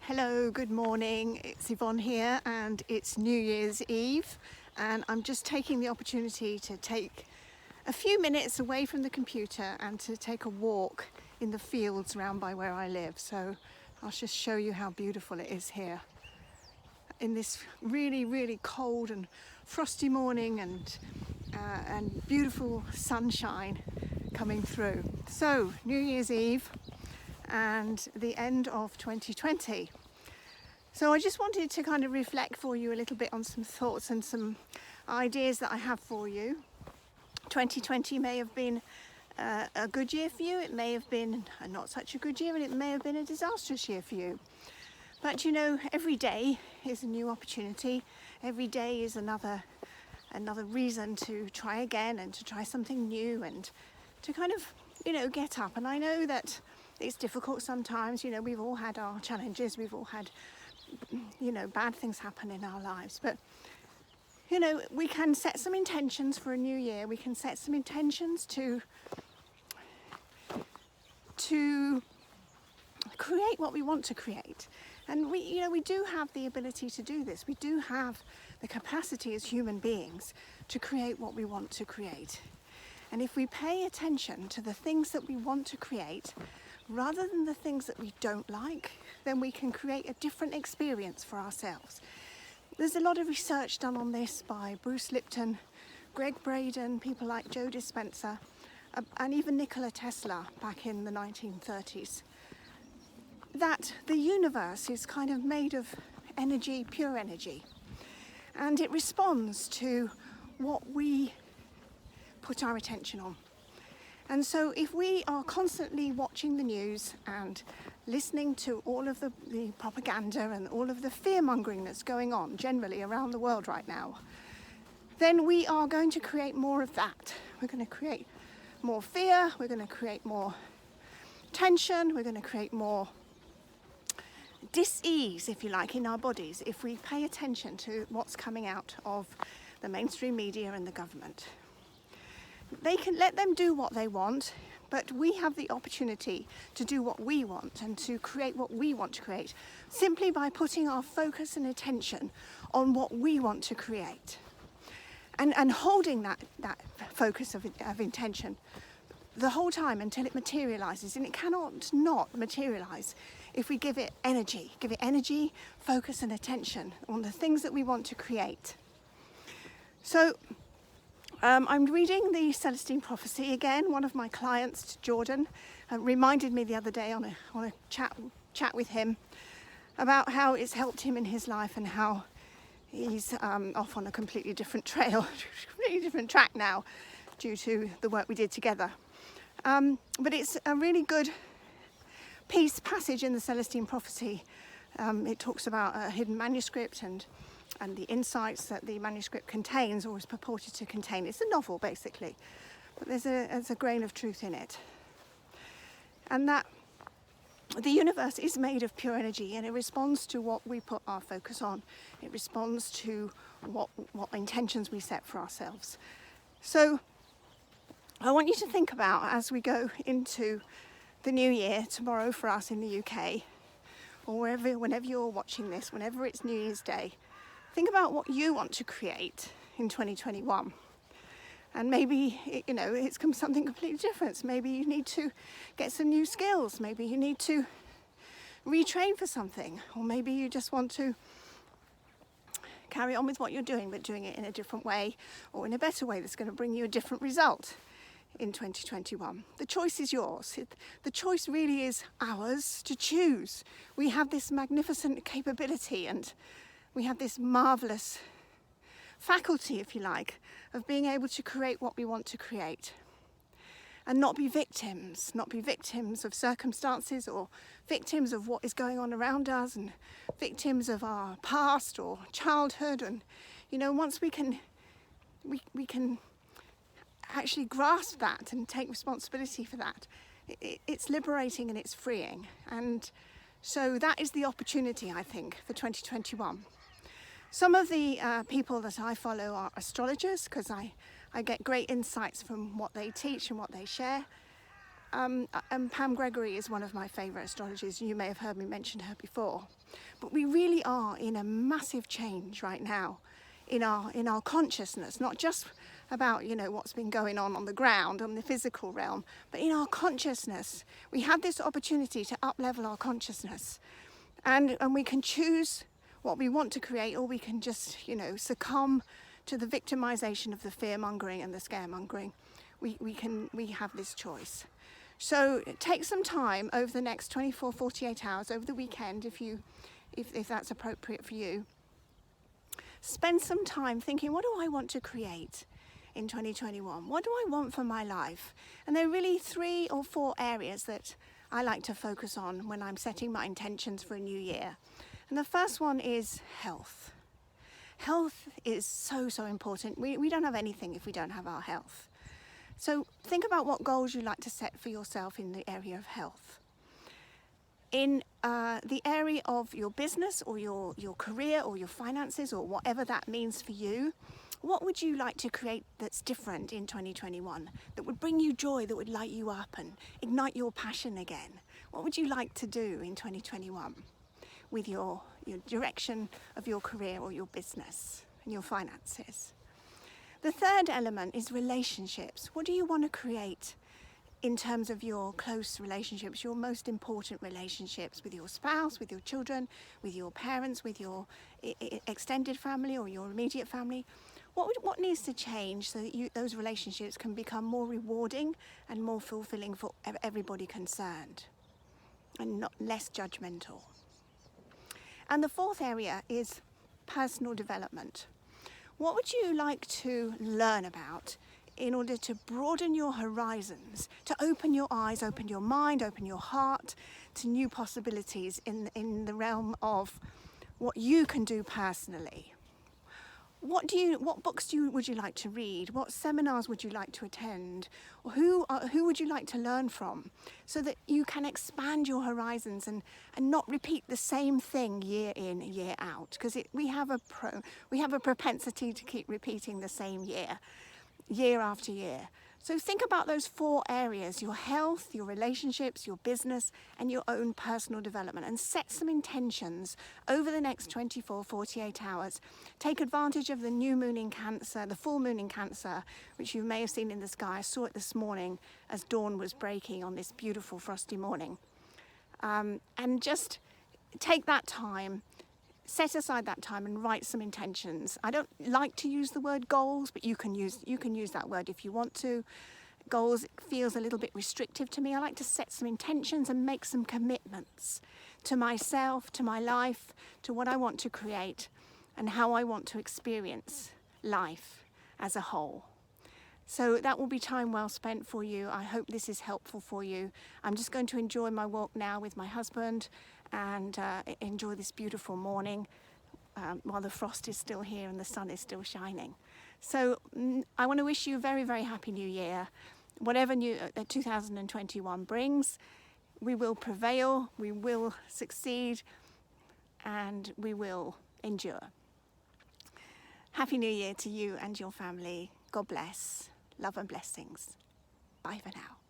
Hello, good morning. It's Yvonne here and it's New Year's Eve, and I'm just taking the opportunity to take a few minutes away from the computer and to take a walk in the fields round by where I live. So I'll just show you how beautiful it is here in this really cold and frosty morning, and beautiful sunshine coming through. So New Year's Eve and the end of 2020. So I just wanted to kind of reflect for you a little bit on some thoughts and some ideas that I have for you. 2020 may have been a good year for you, it may have been not such a good year, and it may have been a disastrous year for you. But you know, every day is a new opportunity. Every day is another reason to try again and to try something new and to kind of, get up. And I know that it's difficult sometimes. We've all had our challenges. We've all had, bad things happen in our lives. But, we can set some intentions for a new year. We can set some intentions to create what we want to create. And we do have the ability to do this. We do have the capacity as human beings to create what we want to create. And if we pay attention to the things that we want to create, rather than the things that we don't like, then we can create a different experience for ourselves. There's a lot of research done on this by Bruce Lipton, Greg Braden, people like Joe Dispenza, and even Nikola Tesla back in the 1930s. That the universe is kind of made of energy, pure energy, and it responds to what we put our attention on. And so if we are constantly watching the news and listening to all of the propaganda and all of the fear-mongering that's going on generally around the world right now, then we are going to create more of that. We're going to create more fear, we're going to create more tension, we're going to create more dis-ease, if you like, in our bodies if we pay attention to what's coming out of the mainstream media and the government. They can let them do what they want, but we have the opportunity to do what we want and to create what we want to create simply by putting our focus and attention on what we want to create and holding that focus of intention the whole time until it materializes. And it cannot not materialize if we give it energy, focus and attention on the things that we want to create. So I'm reading the Celestine Prophecy again. One of my clients, Jordan, reminded me the other day on a chat with him about how it's helped him in his life and how he's off on a completely different completely different track now due to the work we did together. But it's a really good passage in the Celestine Prophecy. It talks about a hidden manuscript and the insights that the manuscript contains or is purported to contain. It's a novel basically, but there's a grain of truth in it. And that the universe is made of pure energy, and it responds to what we put our focus on. It responds to what intentions we set for ourselves. So I want you to think about, as we go into the new year tomorrow for us in the UK, or whenever you're watching this, whenever it's New Year's Day, think about what you want to create in 2021. And maybe, it's something completely different. Maybe you need to get some new skills. Maybe you need to retrain for something. Or maybe you just want to carry on with what you're doing, but doing it in a different way or in a better way that's going to bring you a different result in 2021. The choice is yours. The choice really is ours to choose. We have this magnificent capability, and we have this marvelous faculty, if you like, of being able to create what we want to create and not be victims of circumstances or victims of what is going on around us and victims of our past or childhood. And once we can actually grasp that and take responsibility for that, it's liberating and it's freeing. And so that is the opportunity, I think, for 2021. Some of the people that I follow are astrologers, because I get great insights from what they teach and what they share. Pam Gregory is one of my favourite astrologers. You may have heard me mention her before. But we really are in a massive change right now in our consciousness, not just about, you know, what's been going on the ground, on the physical realm, but in our consciousness. We have this opportunity to up-level our consciousness, and we can choose what we want to create, or we can just, you know, succumb to the victimization of the fear-mongering and the scaremongering. We have this choice. So take some time over the next 24, 48 hours, over the weekend, if that's appropriate for you. Spend some time thinking, what do I want to create in 2021? What do I want for my life? And there are really 3 or 4 areas that I like to focus on when I'm setting my intentions for a new year. And the first one is health. Health is so, so important. We don't have anything if we don't have our health. So think about what goals you'd like to set for yourself in the area of health. In the area of your business or your career or your finances or whatever that means for you, what would you like to create that's different in 2021, that would bring you joy, that would light you up and ignite your passion again? What would you like to do in 2021 with your direction of your career or your business and your finances? The third element is relationships. What do you want to create in terms of your close relationships, your most important relationships with your spouse, with your children, with your parents, with your extended family or your immediate family? What needs to change so that those relationships can become more rewarding and more fulfilling for everybody concerned and not less judgmental? And the fourth area is personal development. What would you like to learn about in order to broaden your horizons, to open your eyes, open your mind, open your heart to new possibilities in the realm of what you can do personally? What books would you like to read? What seminars would you like to attend? Or who would you like to learn from, so that you can expand your horizons and not repeat the same thing year in, year out? Because we have a propensity to keep repeating the same year after year. So think about those 4 areas: your health, your relationships, your business, and your own personal development, and set some intentions over the next 24, 48 hours. Take advantage of the new moon in Cancer, the full moon in Cancer, which you may have seen in the sky. I saw it this morning as dawn was breaking on this beautiful frosty morning. And just take that time, set aside that time and write some intentions. I don't like to use the word goals, but you can use that word if you want to. Goals feels a little bit restrictive to me. I like to set some intentions and make some commitments to myself, to my life, to what I want to create and how I want to experience life as a whole. So that will be time well spent for you. I hope this is helpful for you. I'm just going to enjoy my walk now with my husband and enjoy this beautiful morning while the frost is still here and the sun is still shining. So I want to wish you a very, very happy new year. Whatever 2021 brings, we will prevail, we will succeed, and we will endure. Happy New Year to you and your family. God bless. Love and blessings. Bye for now.